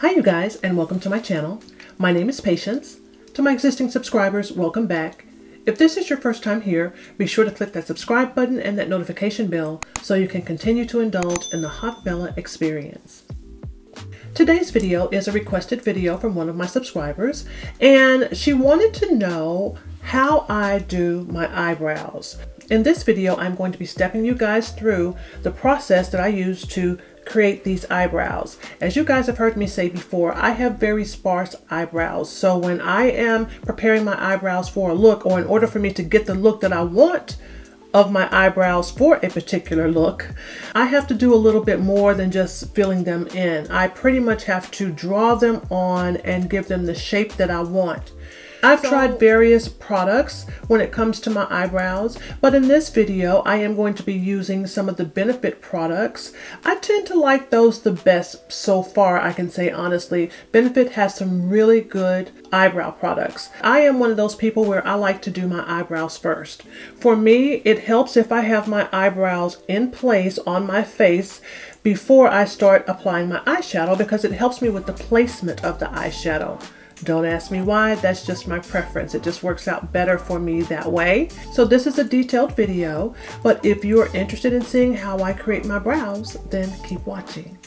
Hi you guys, and welcome to my channel. My name is Patience. To my existing subscribers, welcome back. If this is your first time here, be sure to click that subscribe button and that notification bell so you can continue to indulge in the Haute Bella experience. Today's video is a requested video from one of my subscribers, and she wanted to know how I do my eyebrows. In this video, I'm going to be stepping you guys through the process that I use to create these eyebrows. As you guys have heard me say before, I have very sparse eyebrows. So when I am preparing my eyebrows for a look, or in order for me to get the look that I want of my eyebrows for a particular look, I have to do a little bit more than just filling them in. I pretty much have to draw them on and give them the shape that I want. I've tried various products when it comes to my eyebrows, but in this video I am going to be using some of the Benefit products. I tend to like those the best so far, I can say honestly. Benefit has some really good eyebrow products. I am one of those people where I like to do my eyebrows first. For me, it helps if I have my eyebrows in place on my face before I start applying my eyeshadow, because it helps me with the placement of the eyeshadow. Don't ask me why, that's just my preference. It just works out better for me that way. So this is a detailed video, but if you're interested in seeing how I create my brows, then keep watching.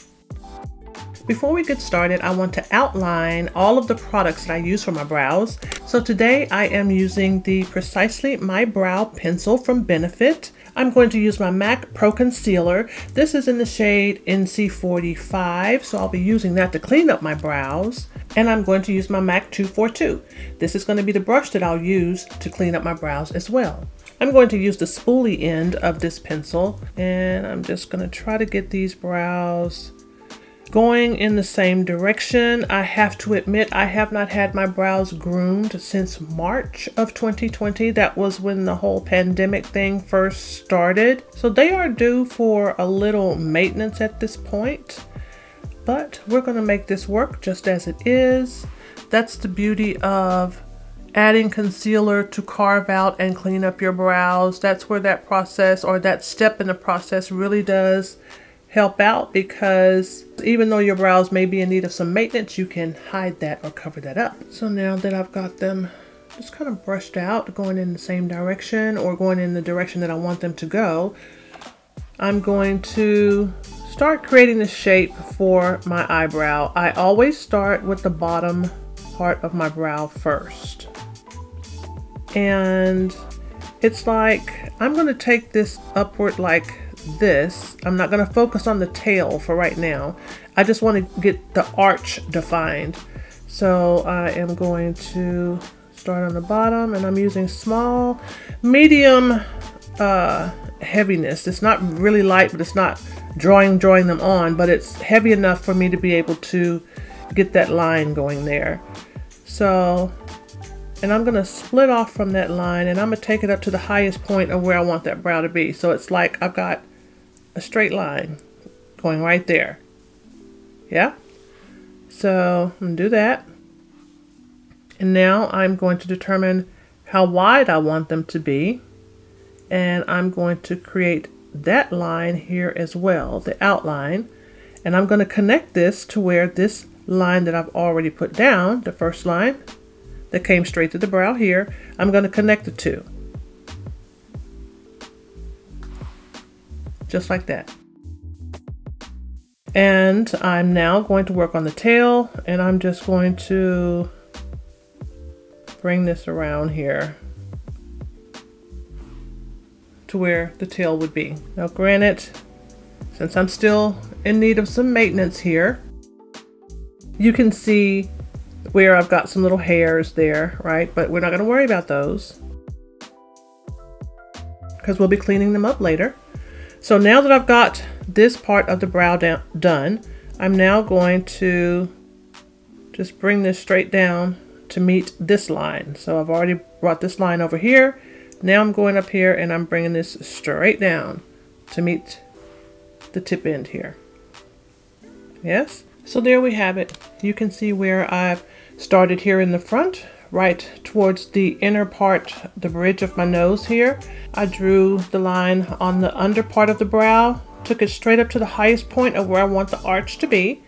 Before we get started, I want to outline all of the products that I use for my brows. So today I am using the Precisely My Brow Pencil from Benefit. I'm going to use my MAC Pro Concealer. This is in the shade NC45, so I'll be using that to clean up my brows. And I'm going to use my MAC 242. This is going to be the brush that I'll use to clean up my brows as well. I'm going to use the spoolie end of this pencil, and I'm just going to try to get these brows going in the same direction. I have to admit, I have not had my brows groomed since March of 2020. That was when the whole pandemic thing first started. So they are due for a little maintenance at this point. But we're going to make this work just as it is. That's the beauty of adding concealer to carve out and clean up your brows. That's where that process, or that step in the process, really does help out, because even though your brows may be in need of some maintenance, you can hide that or cover that up. So now that I've got them just kind of brushed out, going in the same direction or going in the direction that I want them to go, I'm going to start creating the shape for my eyebrow. I always start with the bottom part of my brow first. And it's like, I'm going to take this upward like this. I'm not going to focus on the tail for right now. I just want to get the arch defined. So I am going to start on the bottom, and I'm using small, medium heaviness. It's not really light, but it's not drawing them on, but it's heavy enough for me to be able to get that line going there. So, and I'm going to split off from that line, and I'm going to take it up to the highest point of where I want that brow to be. So it's like I've got a straight line going right there. Yeah? So I'm going to do that. And now I'm going to determine how wide I want them to be. And I'm going to create that line here as well, the outline. And I'm going to connect this to where this line that I've already put down, the first line that came straight to the brow here, I'm going to connect the two. Just like that. And I'm now going to work on the tail, and I'm just going to bring this around here to where the tail would be. Now granted, since I'm still in need of some maintenance here, you can see where I've got some little hairs there, right? But we're not going to worry about those because we'll be cleaning them up later. So now that I've got this part of the brow done, I'm now going to just bring this straight down to meet this line. So I've already brought this line over here. Now I'm going up here and I'm bringing this straight down to meet the tip end here. Yes? So there we have it. You can see where I've started here in the front, right towards the inner part, the bridge of my nose here. I drew the line on the under part of the brow, took it straight up to the highest point of where I want the arch to be.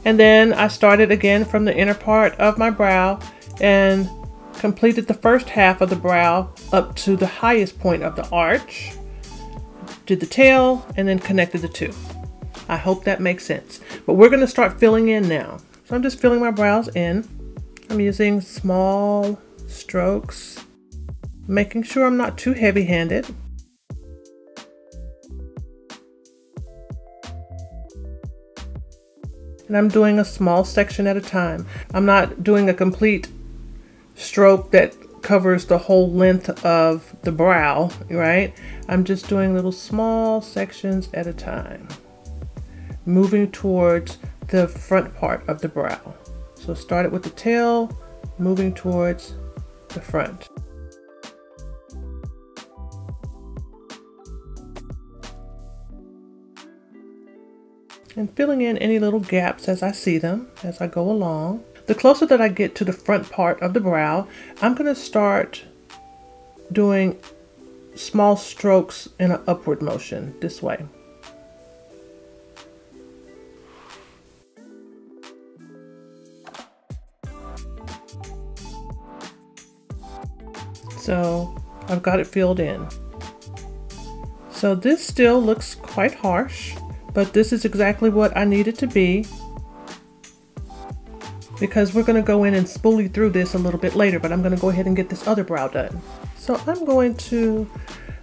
And then I started again from the inner part of my brow and completed the first half of the brow up to the highest point of the arch. Did the tail and then connected the two. I hope that makes sense. But we're going to start filling in now. So I'm just filling my brows in. I'm using small strokes, making sure I'm not too heavy-handed. And I'm doing a small section at a time. I'm not doing a complete stroke that covers the whole length of the brow, right? I'm just doing little small sections at a time, moving towards the front part of the brow. So started with the tail, moving towards the front. And filling in any little gaps as I see them, as I go along. The closer that I get to the front part of the brow, I'm going to start doing small strokes in an upward motion this way. So I've got it filled in. So this still looks quite harsh, but this is exactly what I need it to be, because we're going to go in and spoolie through this a little bit later, but I'm going to go ahead and get this other brow done. So I'm going to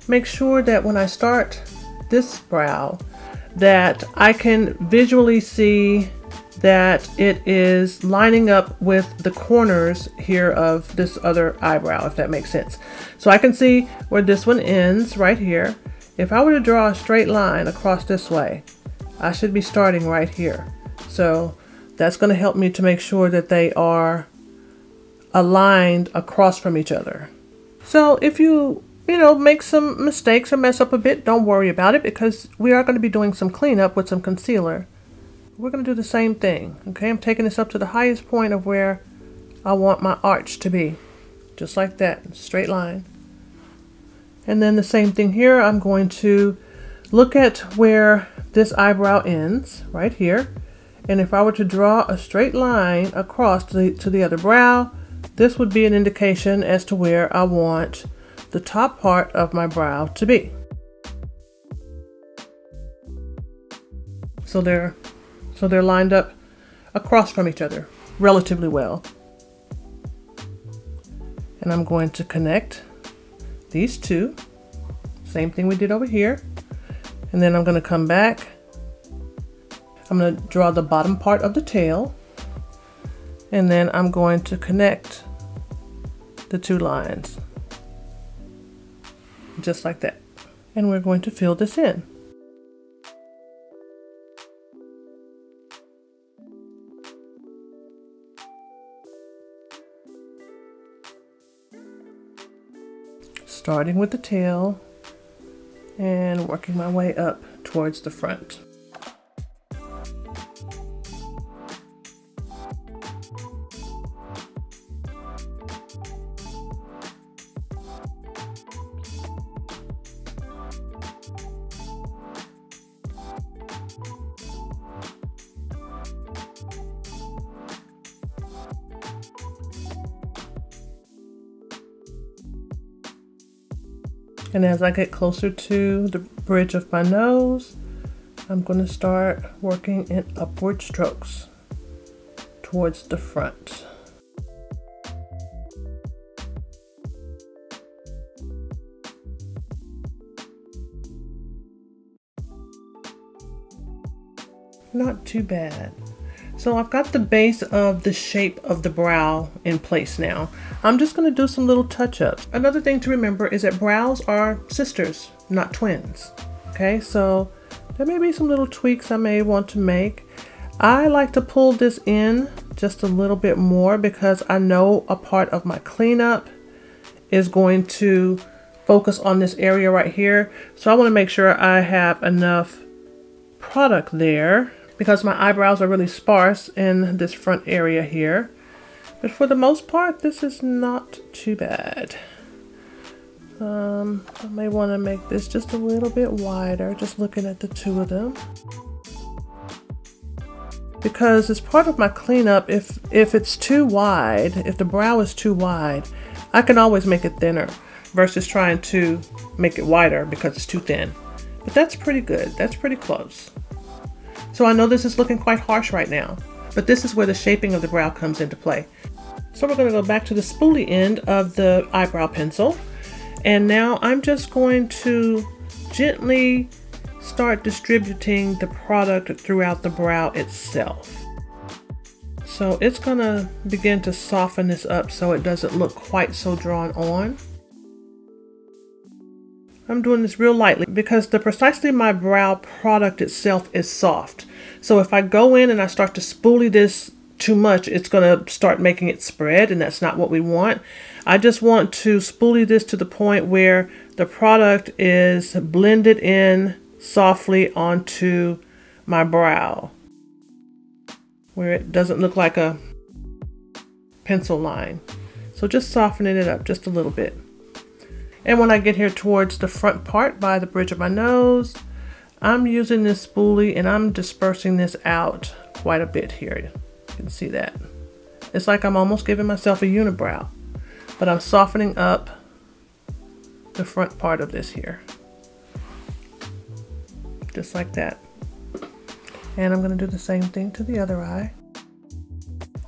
make sure that when I start this brow that I can visually see that it is lining up with the corners here of this other eyebrow, if that makes sense. So I can see where this one ends right here. If I were to draw a straight line across this way, I should be starting right here. So that's going to help me to make sure that they are aligned across from each other. So if you make some mistakes or mess up a bit, don't worry about it, because we are going to be doing some cleanup with some concealer. We're going to do the same thing. Okay, I'm taking this up to the highest point of where I want my arch to be. Just like that, straight line. And then the same thing here, I'm going to look at where this eyebrow ends, right here. And if I were to draw a straight line across to the other brow, this would be an indication as to where I want the top part of my brow to be. So they're lined up across from each other relatively well. And I'm going to connect these two. Same thing we did over here. And then I'm going to come back. I'm going to draw the bottom part of the tail, and then I'm going to connect the two lines just like that. And we're going to fill this in. Starting with the tail and working my way up towards the front. And as I get closer to the bridge of my nose, I'm going to start working in upward strokes towards the front. Not too bad. So I've got the base of the shape of the brow in place now. I'm just going to do some little touch-ups. Another thing to remember is that brows are sisters, not twins. Okay, so there may be some little tweaks I may want to make. I like to pull this in just a little bit more because I know a part of my cleanup is going to focus on this area right here. So I want to make sure I have enough product there, because my eyebrows are really sparse in this front area here. But for the most part, this is not too bad. I may want to make this just a little bit wider, just looking at the two of them. because as part of my cleanup, if it's too wide, if the brow is too wide, I can always make it thinner versus trying to make it wider because it's too thin. But that's pretty good. That's pretty close. So I know this is looking quite harsh right now, but this is where the shaping of the brow comes into play. So we're going to go back to the spoolie end of the eyebrow pencil. And now I'm just going to gently start distributing the product throughout the brow itself. So it's going to begin to soften this up so it doesn't look quite so drawn on. I'm doing this real lightly because precisely my brow product itself is soft. So if I go in and I start to spoolie this too much, it's going to start making it spread, and that's not what we want. I just want to spoolie this to the point where the product is blended in softly onto my brow, where it doesn't look like a pencil line. So just softening it up just a little bit. And when I get here towards the front part by the bridge of my nose, I'm using this spoolie and I'm dispersing this out quite a bit here. You can see that. It's like I'm almost giving myself a unibrow, but I'm softening up the front part of this here. Just like that. And I'm going to do the same thing to the other eye.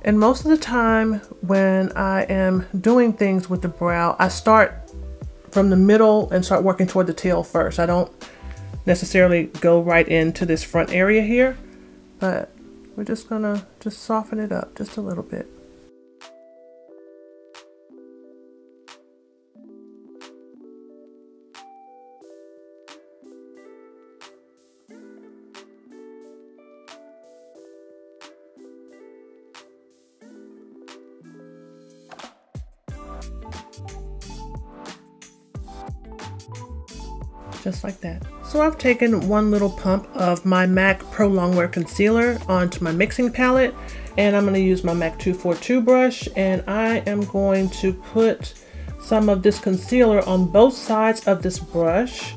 And most of the time when I am doing things with the brow, I start from the middle and start working toward the tail first. I don't necessarily go right into this front area here, but we're just gonna soften it up just a little bit. Just like that. So I've taken one little pump of my MAC Pro Longwear Concealer onto my mixing palette, and I'm going to use my MAC 242 brush, and I am going to put some of this concealer on both sides of this brush,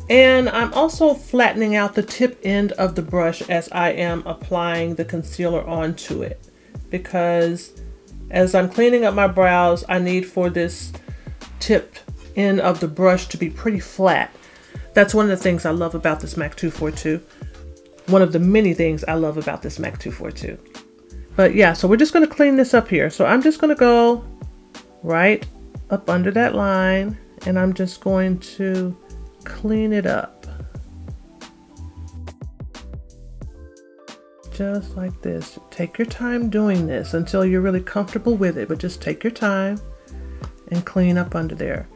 and I'm also flattening out the tip end of the brush as I am applying the concealer onto it, because as I'm cleaning up my brows, I need for this tipped end of the brush to be pretty flat. That's one of the things I love about this MAC 242. One of the many things I love about this MAC 242. But yeah, so we're just going to clean this up here. So I'm just going to go right up under that line, and I'm just going to clean it up. Just like this. Take your time doing this until you're really comfortable with it, but just take your time and clean up under there.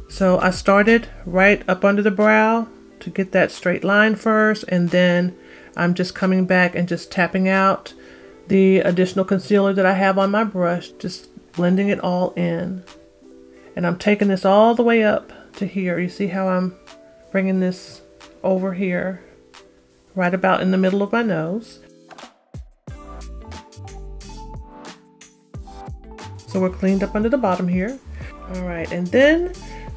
So I started right up under the brow to get that straight line first, and then I'm just coming back and just tapping out the additional concealer that I have on my brush, just blending it all in. And I'm taking this all the way up to here. You see how I'm bringing this over here, right about in the middle of my nose. So we're cleaned up under the bottom here. All right, and then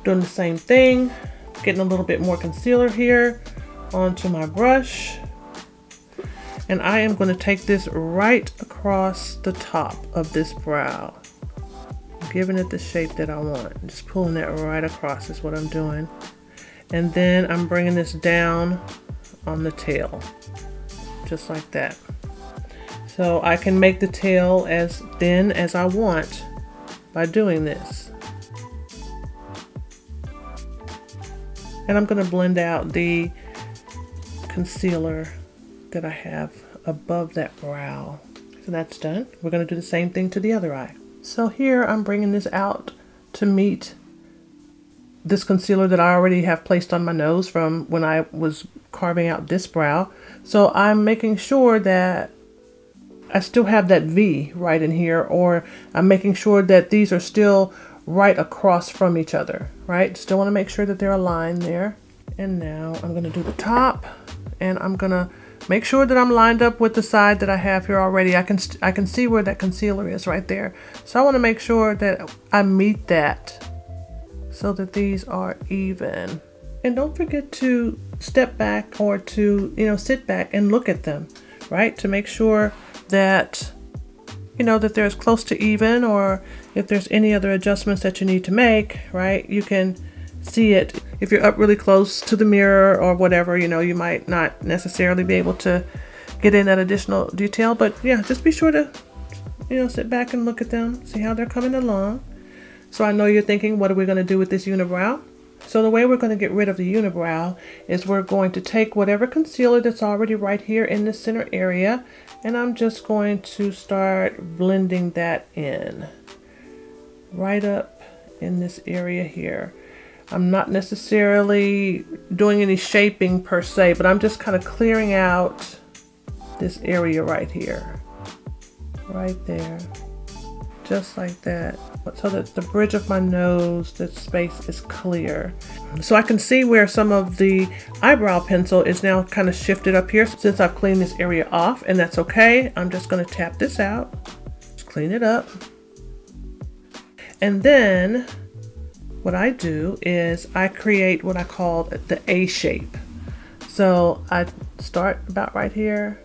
doing the same thing, getting a little bit more concealer here onto my brush. And I am going to take this right across the top of this brow, giving it the shape that I want. Just pulling that right across is what I'm doing. And then I'm bringing this down on the tail, just like that. So I can make the tail as thin as I want by doing this. And I'm going to blend out the concealer that I have above that brow. So that's done. We're going to do the same thing to the other eye. So here I'm bringing this out to meet this concealer that I already have placed on my nose from when I was carving out this brow. So I'm making sure that I still have that V right in here, or I'm making sure that these are still right across from each other, right? Still want to make sure that they're aligned there. And now I'm going to do the top, and I'm going to make sure that I'm lined up with the side that I have here already. I can see where that concealer is right there. So I want to make sure that I meet that so that these are even. And don't forget to step back, or to, sit back and look at them. right? To make sure that, you know, that they're as close to even, or if there's any other adjustments that you need to make, right? You can see it. If you're up really close to the mirror or whatever, you know, you might not necessarily be able to get in that additional detail, but yeah, just be sure to, you know, sit back and look at them, see how they're coming along. So I know you're thinking, what are we going to do with this unibrow? So the way we're going to get rid of the unibrow is we're going to take whatever concealer that's already right here in the center area, and I'm just going to start blending that in right up in this area here. I'm not necessarily doing any shaping per se, but I'm just kind of clearing out this area right here, right there, just like that, so that the bridge of my nose, that space is clear. So I can see where some of the eyebrow pencil is now kind of shifted up here since I've cleaned this area off, and that's okay. I'm just going to tap this out, just clean it up. And then what I do is I create what I call the A shape. So I start about right here,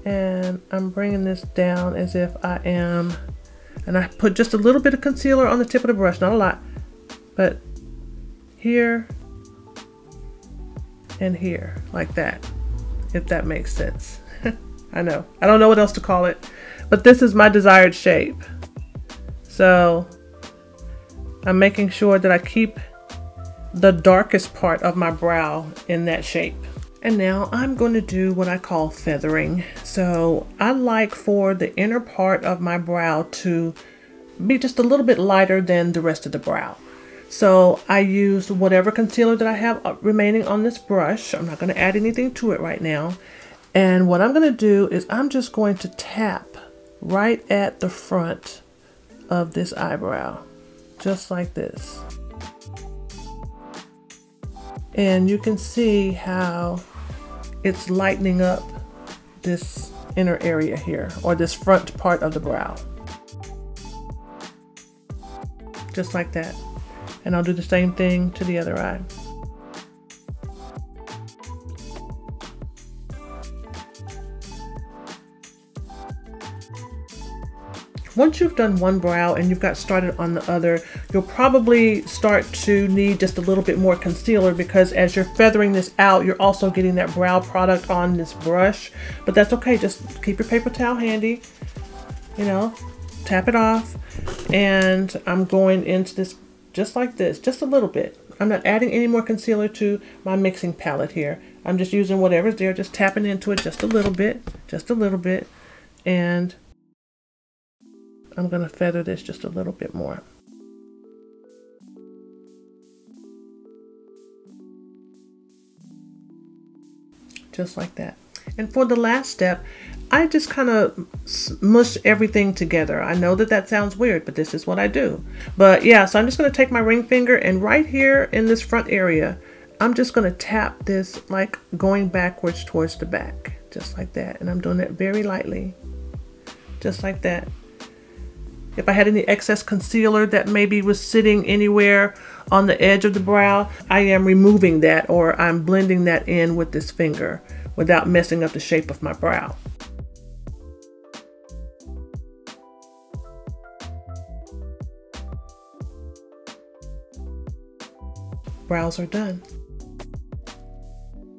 and I'm bringing this down as if I am, and I put just a little bit of concealer on the tip of the brush, not a lot, but here and here, like that, if that makes sense. I know, I don't know what else to call it, but this is my desired shape. So I'm making sure that I keep the darkest part of my brow in that shape. And now I'm going to do what I call feathering. So I like for the inner part of my brow to be just a little bit lighter than the rest of the brow. So I used whatever concealer that I have remaining on this brush. I'm not going to add anything to it right now. And what I'm going to do is I'm just going to tap right at the front of this eyebrow, just like this. And you can see how it's lightening up this inner area here, or this front part of the brow. Just like that. And I'll do the same thing to the other eye. Once you've done one brow and you've got started on the other, you'll probably start to need just a little bit more concealer, because as you're feathering this out, you're also getting that brow product on this brush. But that's okay, just keep your paper towel handy, you know, tap it off. And I'm going into this just like this, just a little bit. I'm not adding any more concealer to my mixing palette here. I'm just using whatever's there, just tapping into it just a little bit, and I'm going to feather this just a little bit more. Just like that. And for the last step, I just kind of smush everything together. I know that that sounds weird, but this is what I do. But yeah, so I'm just going to take my ring finger, and right here in this front area, I'm just going to tap this like going backwards towards the back, just like that. And I'm doing it very lightly, just like that. If I had any excess concealer that maybe was sitting anywhere on the edge of the brow, I am removing that, or I'm blending that in with this finger without messing up the shape of my brow. Brows are done.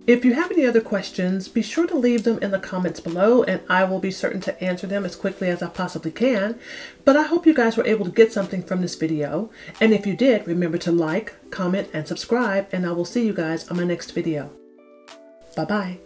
If you have any other questions, be sure to leave them in the comments below, and I will be certain to answer them as quickly as I possibly can. But I hope you guys were able to get something from this video. And if you did, remember to like, comment, and subscribe, and I will see you guys on my next video. Bye-bye.